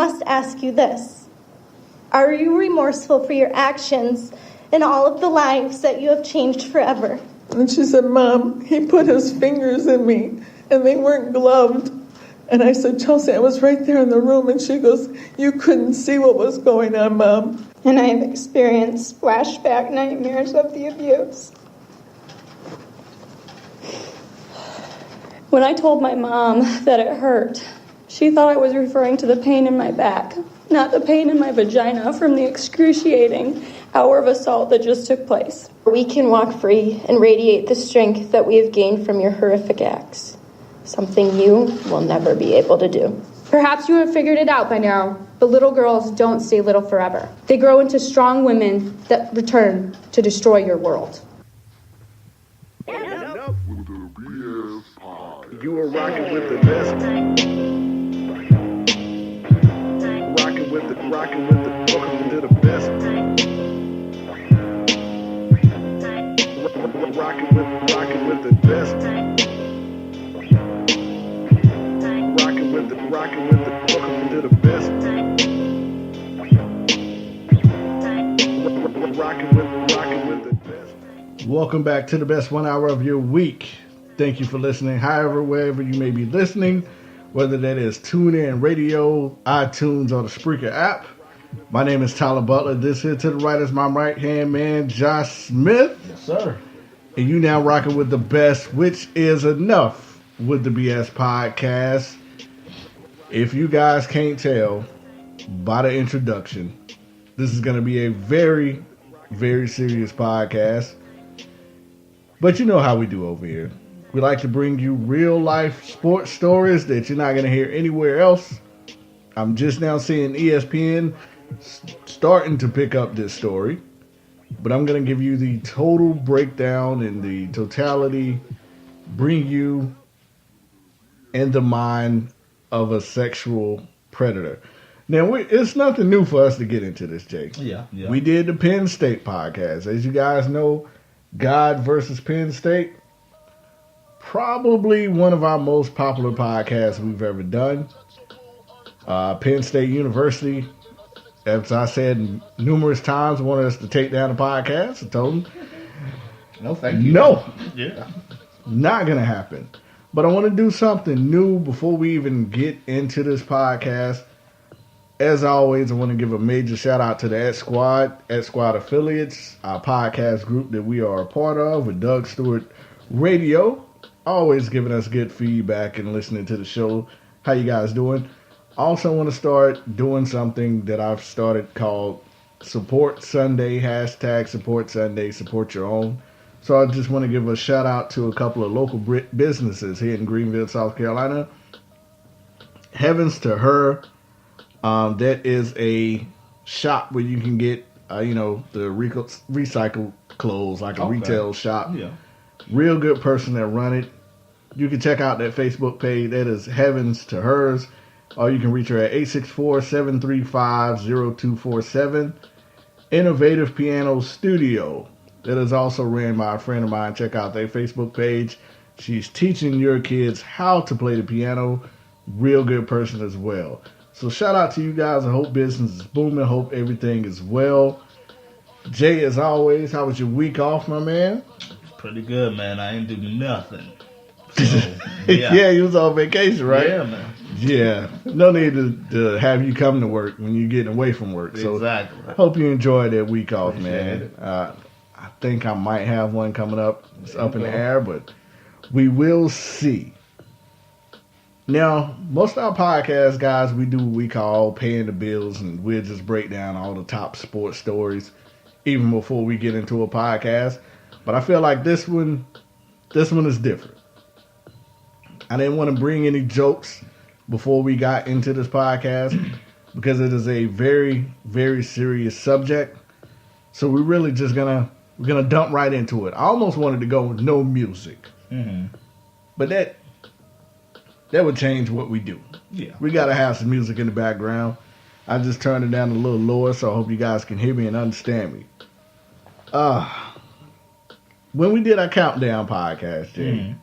must ask you this. Are you remorseful for your actions and all of the lives that you have changed forever? And she said, Mom, he put his fingers in me and they weren't gloved. And I said, Chelsea, I was right there in the room. And she goes, you couldn't see what was going on, Mom. And I have experienced flashback nightmares of the abuse. When I told my mom that it hurt, she thought I was referring to the pain in my back, not the pain in my vagina from the excruciating hour of assault that just took place. We can walk free and radiate the strength that we have gained from your horrific acts, something you will never be able to do. Perhaps you have figured it out by now, but little girls don't stay little forever. They grow into strong women that return to destroy your world. You are rocking with the best. Rocking with the, welcome to the best. Rocking with the best. Rocking with the, welcome to the best. Rocking with the best. Welcome back to the best 1 hour of your week. Thank you for listening, however, wherever you may be listening, whether that is TuneIn Radio, iTunes, or the Spreaker app. My name is Tyler Butler. This here to the right is my right-hand man, Josh Smith. Yes, sir. And you now rocking with the best, which is enough with the BS podcast. If you guys can't tell by the introduction, this is going to be a very, very serious podcast. But you know how we do over here. We like to bring you real-life sports stories that you're not going to hear anywhere else. I'm just now seeing ESPN starting to pick up this story. But I'm going to give you the total breakdown and the totality, bring you in the mind of a sexual predator. Now, it's nothing new for us to get into this, Jake. Yeah. We did the Penn State podcast. As you guys know, God versus Penn State. Probably one of our most popular podcasts we've ever done. Penn State University, as I said numerous times, wanted us to take down the podcast. I told them, no, thank you. No. Yeah. Not going to happen. But I want to do something new before we even get into this podcast. As always, I want to give a major shout out to the Ed Squad affiliates, our podcast group that we are a part of with Doug Stewart Radio. Always giving us good feedback and listening to the show. How you guys doing? Also want to start doing something that I've started called Support Sunday, hashtag Support Sunday, support your own. So I just want to give a shout out to a couple of local businesses here in Greenville, South Carolina. Heavens to Her. That is a shop where you can get, the recycled clothes, like a retail shop. Yeah. Real good person that run it. You can check out that Facebook page. That is Heavens to Hers. Or you can reach her at 864-735-0247. Innovative Piano Studio. That is also ran by a friend of mine. Check out their Facebook page. She's teaching your kids how to play the piano. Real good person as well. So shout out to you guys. I hope business is booming. I hope everything is well. Jay, as always, how was your week off, my man? Pretty good, man. I ain't do nothing. So, yeah, you was on vacation, right? Yeah, man. Yeah. No need to have you come to work when you're getting away from work. So exactly. Hope you enjoyed that week off, Appreciate man. I think I might have one coming up. It's up in the air, but we will see. Now, most of our podcasts, guys, we do what we call paying the bills, and we'll just break down all the top sports stories even before we get into a podcast. But I feel like this one is different. I didn't want to bring any jokes before we got into this podcast because it is a very, very serious subject. So we're really just gonna dump right into it. I almost wanted to go with no music, but that would change what we do. Yeah, we gotta have some music in the background. I just turned it down a little lower, so I hope you guys can hear me and understand me. When we did our countdown podcast, Jay,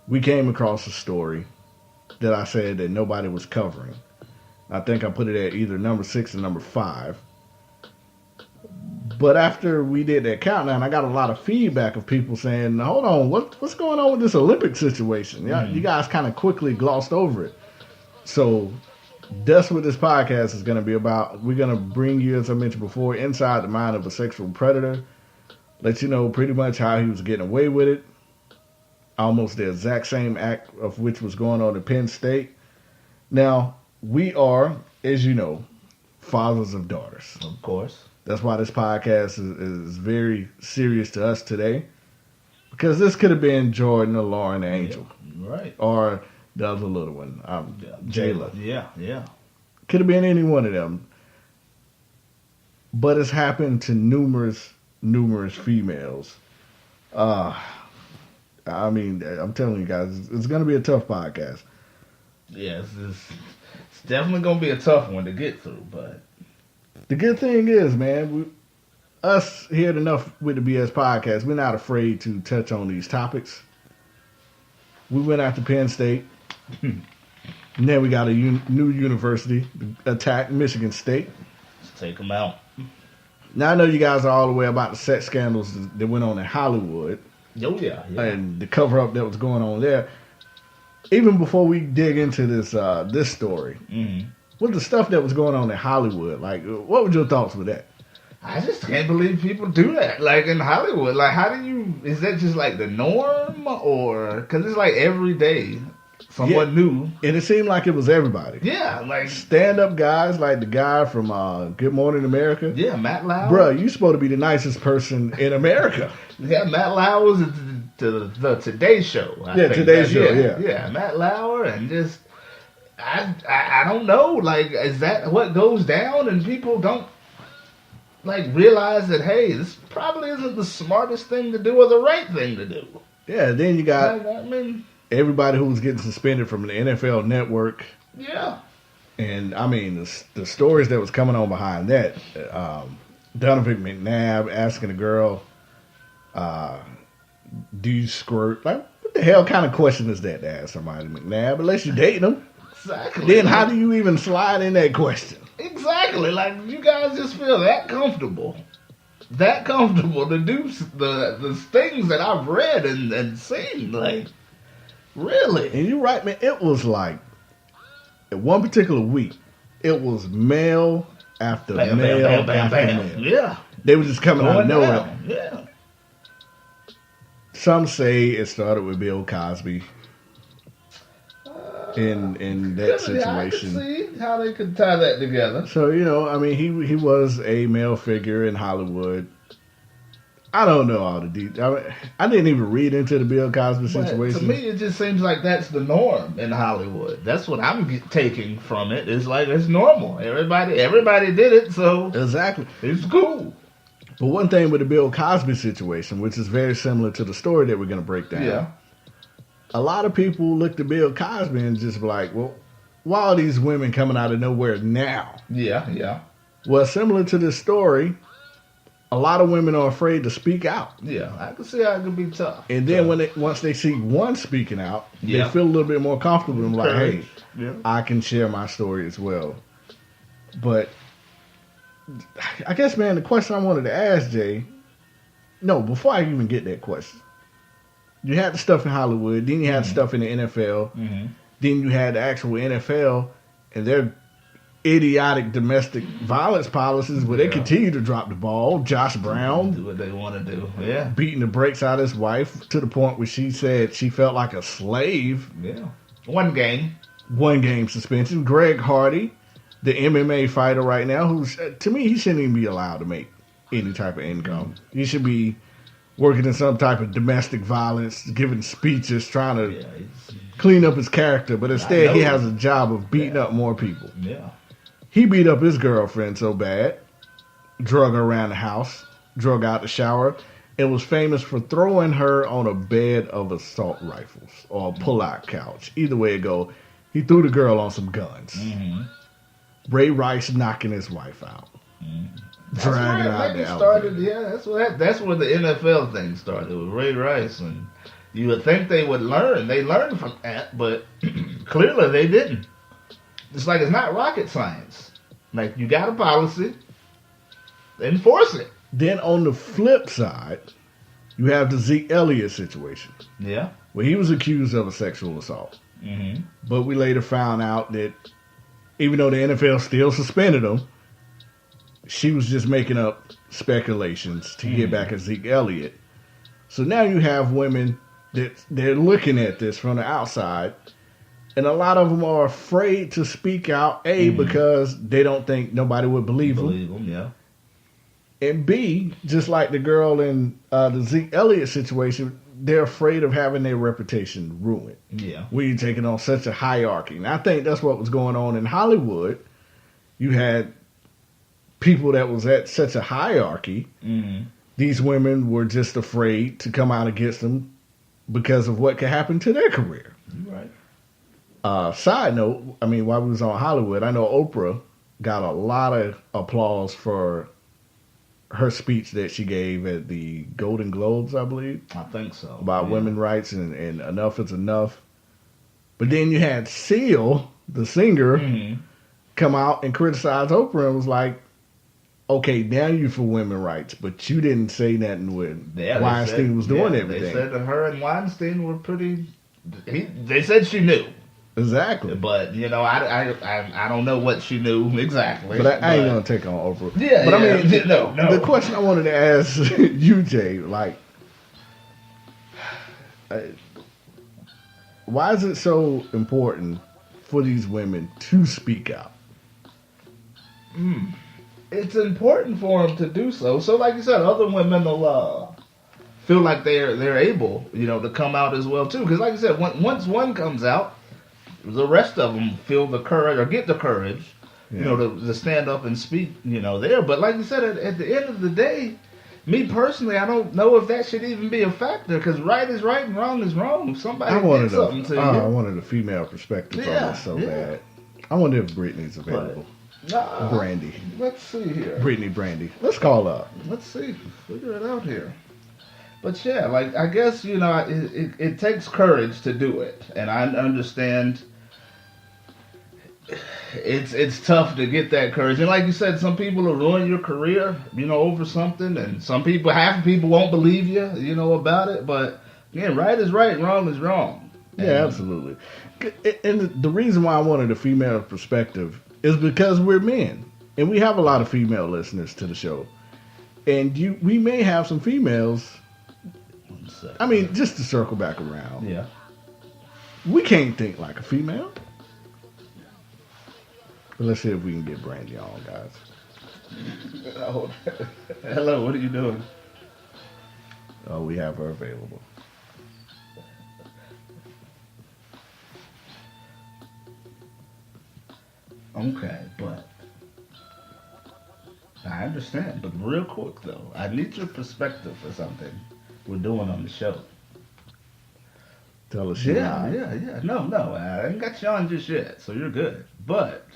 we came across a story that I said that nobody was covering. I think I put it at either number 6 or number 5. But after we did that countdown, I got a lot of feedback of people saying, hold on, what's going on with this Olympic situation? Yeah, you guys kind of quickly glossed over it. So that's what this podcast is going to be about. We're going to bring you, as I mentioned before, inside the mind of a sexual predator. Let you know pretty much how he was getting away with it. Almost the exact same act of which was going on in Penn State. Now, we are, as you know, fathers of daughters. Of course. That's why this podcast is very serious to us today. Because this could have been Jordan or Lauren Angel. Yeah, right. Or the other little one, Jayla. Yeah. Could have been any one of them. But it's happened to numerous females. I mean, I'm telling you guys, it's going to be a tough podcast. Yeah, it's definitely going to be a tough one to get through, but... The good thing is, man, us here at Enough with the BS podcast, we're not afraid to touch on these topics. We went out to Penn State. And then we got a new university to attack, Michigan State. Let's take them out. Now, I know you guys are all the way about the sex scandals that went on in Hollywood. Oh, yeah. And the cover-up that was going on there. Even before we dig into this story, with the stuff that was going on in Hollywood, like, what were your thoughts with that? I just can't believe people do that. Like, in Hollywood, like, how do you... Is that just, like, the norm? Or... Because it's, like, every day someone new. And it seemed like it was everybody. Yeah, like... Stand-up guys, like the guy from Good Morning America. Yeah, Matt Lauer. Bruh, you supposed to be the nicest person in America. Yeah, Matt Lauer was the Today Show. I think. Today Show, yeah. Yeah, Matt Lauer, and just... I don't know, like, is that what goes down and people don't, like, realize that, hey, this probably isn't the smartest thing to do or the right thing to do. Yeah, then you got like, everybody who was getting suspended from the NFL Network. Yeah. And, I mean, the stories that was coming on behind that. Donovan McNabb asking a girl, do you squirt? Like, what the hell kind of question is that to ask somebody, McNabb? Unless you're dating them. Exactly. Then how do you even slide in that question? Exactly. Like, you guys just feel that comfortable to do the things that I've read and seen. Like, really? And you're right, man. It was like, at one particular week, it was male after male after male. Yeah. They were just coming out of nowhere. Down. Yeah. Some say it started with Bill Cosby. In that situation. I can see how they could tie that together. So, you know, I mean, he was a male figure in Hollywood. I don't know all the details. I didn't even read into the Bill Cosby situation. To me, it just seems like that's the norm in Hollywood. That's what I'm taking from it. It's like it's normal. Everybody did it, so exactly, it's cool. But one thing with the Bill Cosby situation, which is very similar to the story that we're going to break down. Yeah. A lot of people look at Bill Cosby and just be like, well, why are these women coming out of nowhere now? Yeah. Well, similar to this story, a lot of women are afraid to speak out. Yeah, I can see how it can be tough. And then once they see one speaking out, they feel a little bit more comfortable and like, hey, I can share my story as well. But I guess, man, the question I wanted to ask, Jay, before I even get that question, you had the stuff in Hollywood, then you had stuff in the NFL, then you had the actual NFL and their idiotic domestic violence policies where they continue to drop the ball. Josh Brown do what they want to do. Yeah. Beating the brakes out of his wife to the point where she said she felt like a slave. Yeah. One game suspension. Greg Hardy, the MMA fighter right now, who's, to me, he shouldn't even be allowed to make any type of income. He should be working in some type of domestic violence, giving speeches, trying to clean up his character. But instead, he has a job of beating up more people. Yeah. He beat up his girlfriend so bad, drug her around the house, drug out the shower, and was famous for throwing her on a bed of assault rifles or a pull-out couch. Either way it go, he threw the girl on some guns. Ray Rice knocking his wife out. Dragging out the started. Yeah, that's where the NFL thing started with Ray Rice, and you would think they would learn. They learned from that, but clearly they didn't. it's like it's not rocket science. Like, you got a policy, enforce it. Then on the flip side, you have the Zeke Elliott situation, Yeah. where he was accused of a sexual assault. Mm-hmm. But we later found out that even though the NFL still suspended him, she was just making up speculations to get back at Zeke Elliott. So now you have women that they're looking at this from the outside, and a lot of them are afraid to speak out, A, because they don't think nobody would believe them. Yeah. And B, just like the girl in the Zeke Elliott situation, they're afraid of having their reputation ruined. Yeah. When you're taking on such a hierarchy. And I think that's what was going on in Hollywood. You had people that was at such a hierarchy. Mm-hmm. These women were just afraid to come out against them because of what could happen to their career. Right. Side note, I mean, while we was on Hollywood, I know Oprah got a lot of applause for her speech that she gave at the Golden Globes, I believe. I think so. About women's rights and enough is enough. But then you had Seal, the singer, come out and criticize Oprah and was like, okay, now you for women's rights, but you didn't say nothing when Weinstein was doing everything. They said that her and Weinstein were pretty... They said she knew. Exactly. But, you know, I don't know what she knew exactly. But I ain't going to take on Oprah. Yeah, but yeah. I mean, No. The question I wanted to ask you, Jay, like, why is it so important for these women to speak out? It's important for them to do so. So, like you said, other women will feel like they're able, you know, to come out as well, too. Because, like you said, once one comes out, the rest of them feel the courage or get the courage, you know, to stand up and speak, you know, there. But like you said, at the end of the day, me personally, I don't know if that should even be a factor, because right is right and wrong is wrong. If somebody did something to you. I wanted a female perspective on this so bad. I wonder if Brittany's available. Brandy. Let's see here. Brittany Brandy. Let's call her up. Let's see. Figure it out here. But yeah, like, I guess, you know, it takes courage to do it. And I understand it's tough to get that courage. And like you said, some people will ruin your career, you know, over something. And half the people won't believe you, you know, about it. But, again, right is right and wrong is wrong. Yeah, absolutely. And the reason why I wanted a female perspective is because we're men. And we have a lot of female listeners to the show. And we may have some females. I mean, just to circle back around. Yeah. We can't think like a female. But let's see if we can get Brandy on, guys. Oh, hello, what are you doing? Oh, we have her available. Okay, but I understand. But real quick, though, I need your perspective for something we're doing on the show. Tell us. Yeah. No, I ain't got you on just yet, so you're good. But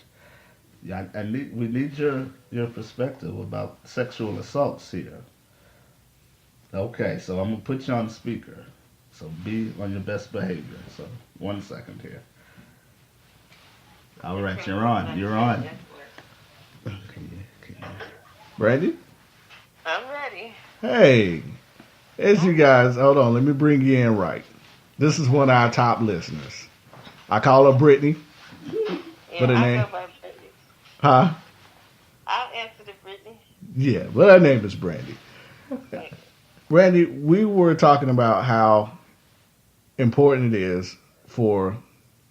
we need your perspective about sexual assaults here. Okay, so I'm gonna put you on speaker. So be on your best behavior. So 1 second here. All right, you're on. You're on. Brandy? I'm ready. Hey. As you guys, hold on, let me bring you in right. This is one of our top listeners. I call her Brittany. Yeah, But her I name? know my Brittany. Huh? I'll answer to Brittany. Yeah, but her name is Brandy. Brandy, we were talking about how important it is for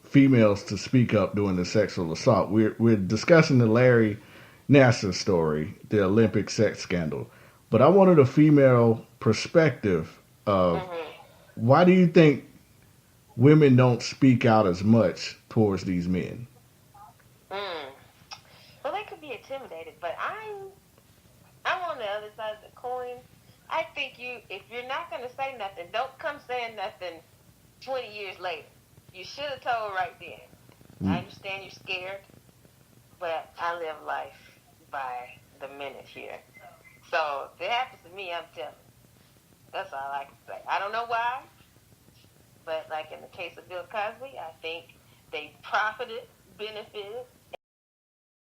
females to speak up during the sexual assault. We're discussing the Larry Nassar story, the Olympic sex scandal. But I wanted a female perspective of why do you think women don't speak out as much towards these men? Well, they could be intimidated, but I'm on the other side of the coin. I think if you're not going to say nothing, don't come saying nothing 20 years later. You should have told right then. I understand you're scared, but I live life by the minute here. So if it happens to me, I'm telling. That's all I can say. I don't know why, but like in the case of Bill Cosby, I think they profited benefited.